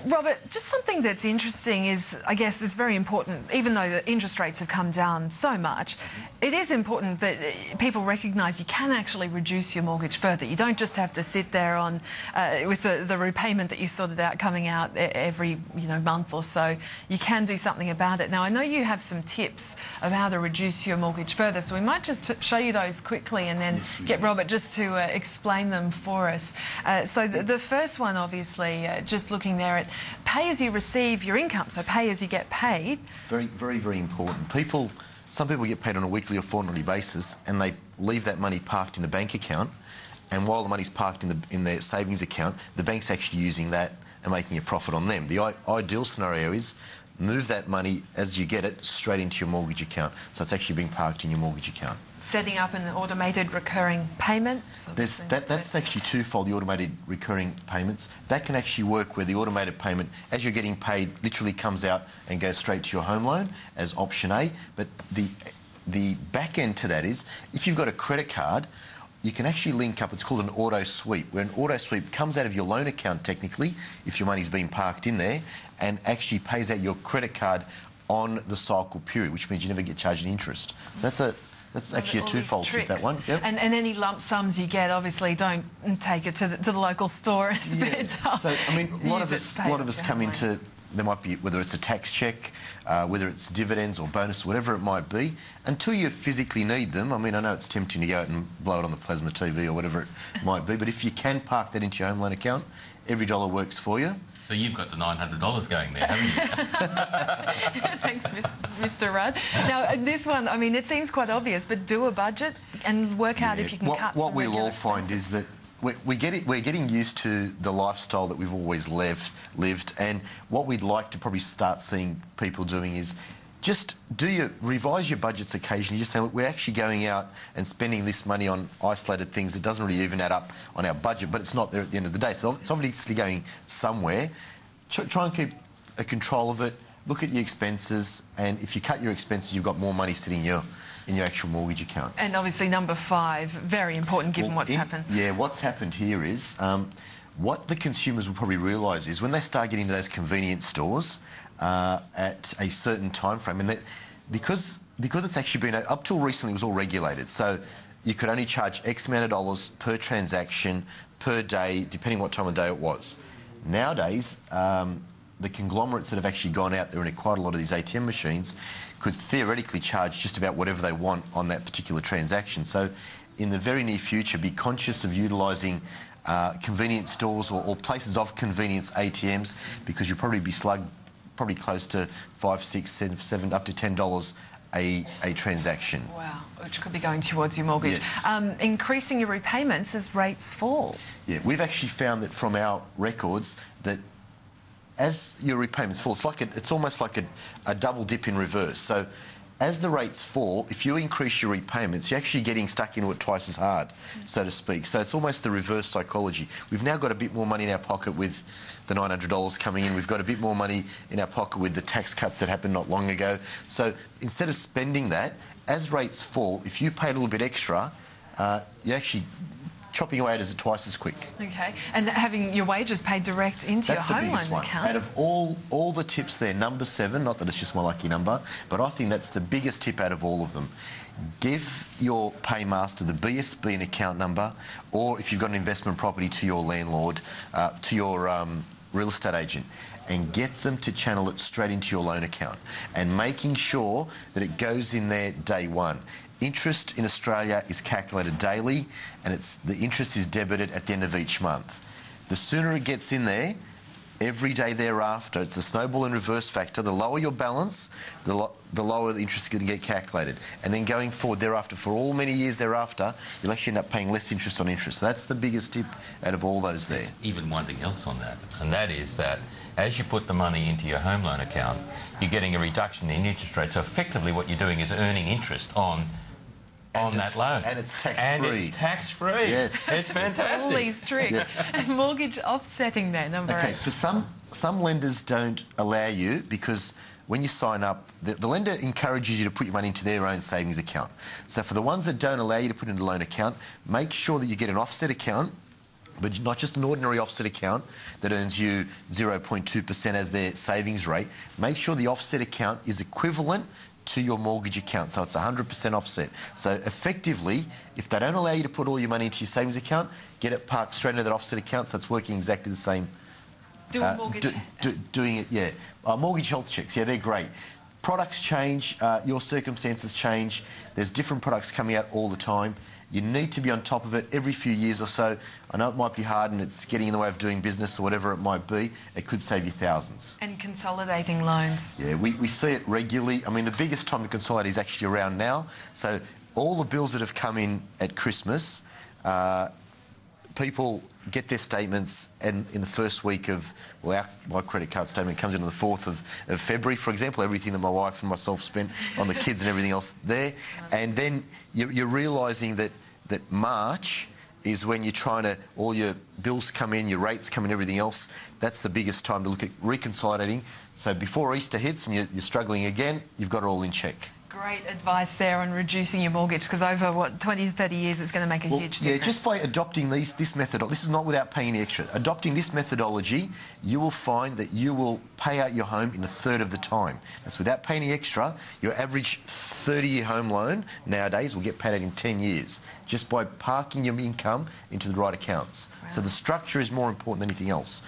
Robert, just something that's interesting is, I guess, is very important, even though the interest rates have come down so much, it is important that people recognise you can actually reduce your mortgage further. You don't just have to sit there on with the repayment that you sorted out coming out every month or so. You can do something about it. Now, I know you have some tips of how to reduce your mortgage further, so we might just show you those quickly and then get Robert just to explain them for us. So the first one, obviously, just looking there at pay as you receive your income, so pay as you get paid. Very, very, very important. Some people get paid on a weekly or fortnightly basis and they leave that money parked in the bank account, and while the money's parked in their savings account, the bank's actually using that and making a profit on them. The ideal scenario is move that money as you get it straight into your mortgage account, so it's actually being parked in your mortgage account. Setting up an automated recurring payment. That's actually twofold, the automated recurring payments. That can actually work where the automated payment, as you're getting paid, literally comes out and goes straight to your home loan as option A. But the back end to that is, if you've got a credit card, you can actually link up, it's called an auto sweep, where an auto sweep comes out of your loan account technically, if your money's been parked in there, and actually pays out your credit card on the cycle period, which means you never get charged any interest. So that's actually a twofold tip, that one. Yep. And any lump sums you get, obviously, don't take it to the local store and spend up. So, I mean, a lot of us come into, there might be, whether it's a tax check, whether it's dividends or bonus, whatever it might be, until you physically need them. I mean, I know it's tempting to go out and blow it on the plasma TV or whatever it might be, but if you can park that into your home loan account, every dollar works for you. So you've got the $900 going there, haven't you? Thanks, Mr. Rudd. Now, this one, I mean, it seems quite obvious, but do a budget and work out if you can cut some What we'll all expenses. find is that we're getting used to the lifestyle that we've always lived, and what we'd like to probably start seeing people doing is just revise your budgets occasionally. Just say, look, we're actually going out and spending this money on isolated things that doesn't really even add up on our budget, but it's not there at the end of the day. So it's obviously going somewhere. Try and keep a control of it. Look at your expenses, and if you cut your expenses, you've got more money sitting in your actual mortgage account. And obviously number 5, very important given what's happened. Yeah, what's happened here is what the consumers will probably realise is when they start getting to those convenience stores at a certain time frame, and because it's actually been, up till recently, it was all regulated, so you could only charge X amount of dollars per transaction, per day, depending what time of day it was. Nowadays, the conglomerates that have actually gone out there and acquired a lot of these ATM machines could theoretically charge just about whatever they want on that particular transaction. So in the very near future, be conscious of utilising convenience stores or places of convenience ATMs, because you'll probably be slugged probably close to $5, $6, $7, up to $10 a transaction. Wow, which could be going towards your mortgage. Yes. Increasing your repayments as rates fall. Yeah, we've actually found that from our records that as your repayments fall, it's almost like a double dip in reverse. So as the rates fall, if you increase your repayments, you're actually getting stuck into it twice as hard, so to speak. So it's almost the reverse psychology. We've now got a bit more money in our pocket with the $900 coming in. We've got a bit more money in our pocket with the tax cuts that happened not long ago. So instead of spending that, as rates fall, if you pay a little bit extra, you're actually chopping away at it twice as quick. Okay, and having your wages paid direct into your home loan account. Out of all the tips there, number 7, not that it's just my lucky number, but I think that's the biggest tip out of all of them. Give your paymaster the BSB and account number, or if you've got an investment property, to your landlord, to your real estate agent, and get them to channel it straight into your loan account, and making sure that it goes in there day one. Interest in Australia is calculated daily, and the interest is debited at the end of each month. The sooner it gets in there, every day thereafter, it's a snowball and reverse factor. The lower your balance, the lower the interest is going to get calculated. And then going forward thereafter, for all many years thereafter, you'll actually end up paying less interest on interest. So that's the biggest tip out of all those there. There's even one thing else on that, and that is that as you put the money into your home loan account, you're getting a reduction in interest rate. So effectively what you're doing is earning interest on that loan. And it's tax-free. And it's tax-free. Yes. It's fantastic. All these tricks. Yes. Mortgage offsetting there, number 8. Okay, for some lenders don't allow you, because when you sign up, the lender encourages you to put your money into their own savings account. So for the ones that don't allow you to put it into a loan account, make sure that you get an offset account but not just an ordinary offset account that earns you 0.2% as their savings rate. Make sure the offset account is equivalent to your mortgage account, so it's 100% offset. So effectively, if they don't allow you to put all your money into your savings account, get it parked straight into that offset account, so it's working exactly the same. Doing it, yeah. Mortgage health checks, yeah, they're great. Products change, your circumstances change. There's different products coming out all the time. You need to be on top of it every few years or so. I know it might be hard and it's getting in the way of doing business or whatever it might be. It could save you thousands. And consolidating loans. Yeah, we see it regularly. I mean, the biggest time to consolidate is actually around now. So all the bills that have come in at Christmas, people get their statements and in the first week of, well, my credit card statement comes in on the 4th of February, for example, everything that my wife and myself spent on the kids and everything else there. And then you're realising that March is when you're trying to, all your bills come in, your rates come in, everything else. That's the biggest time to look at reconsolidating. So before Easter hits and you're struggling again, you've got it all in check. Great advice there on reducing your mortgage, because over, what, 20 to 30 years, it's going to make a huge difference. Yeah, just by adopting this methodology, this is not without paying any extra. Adopting this methodology, you will find that you will pay out your home in a third of the time. That's without paying any extra. Your average 30-year home loan nowadays will get paid out in 10 years, just by parking your income into the right accounts. Wow. So the structure is more important than anything else.